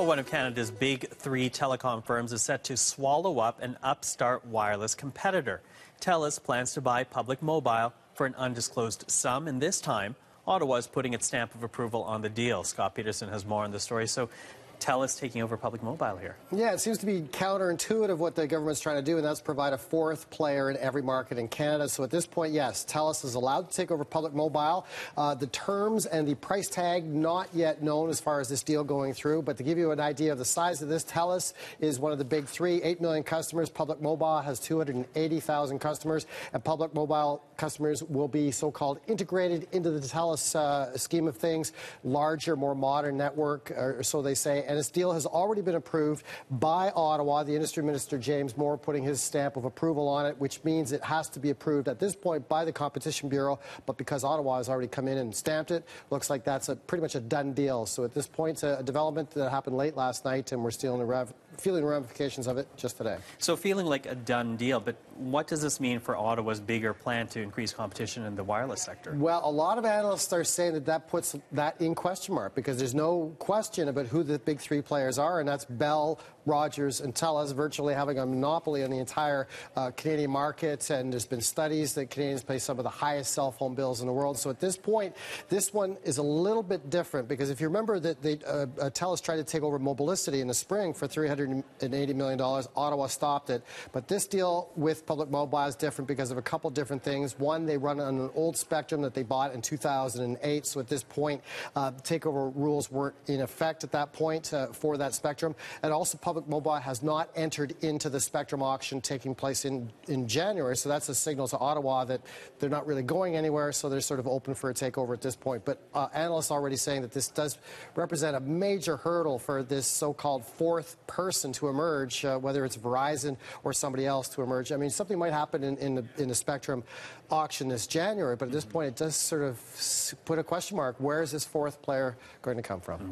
One of Canada's big three telecom firms is set to swallow up an upstart wireless competitor. Telus plans to buy Public Mobile for an undisclosed sum, and this time, Ottawa is putting its stamp of approval on the deal. Scott Peterson has more on the story. So, Telus taking over Public Mobile here. Yeah, it seems to be counterintuitive what the government's trying to do, and that's provide a fourth player in every market in Canada. So at this point, yes, Telus is allowed to take over Public Mobile. The terms and the price tag not yet known as far as this deal going through, but to give you an idea of the size of this, Telus is one of the big three, 8 million customers. Public Mobile has 280,000 customers, and Public Mobile customers will be so-called integrated into the Telus scheme of things, larger, more modern network, or so they say. And this deal has already been approved by Ottawa, the Industry Minister James Moore putting his stamp of approval on it, which means it has to be approved at this point by the Competition Bureau. But because Ottawa has already come in and stamped it, looks like that's pretty much a done deal. So at this point, a development that happened late last night, and we're still feeling the ramifications of it just today. So feeling like a done deal, but what does this mean for Ottawa's bigger plan to increase competition in the wireless sector? Well, a lot of analysts are saying that that puts that in question mark, because there's no question about who the big three players are, and that's Bell, Rogers, and Telus virtually having a monopoly on the entire Canadian market. And there's been studies that Canadians pay some of the highest cell phone bills in the world. So at this point, this one is a little bit different, because if you remember that Telus tried to take over Mobilicity in the spring for $380 million. Ottawa stopped it. But this deal with Public Mobile is different because of a couple different things. One, they run on an old spectrum that they bought in 2008. So at this point, takeover rules weren't in effect at that point for that spectrum. And also, Public Mobile has not entered into the spectrum auction taking place in January. So that's a signal to Ottawa that they're not really going anywhere. So they're sort of open for a takeover at this point. But analysts already saying that this does represent a major hurdle for this so-called fourth person to emerge, whether it's Verizon or somebody else to emerge. I mean, something might happen in the spectrum auction this January, but at this point, it does sort of put a question mark. Where is this fourth player going to come from?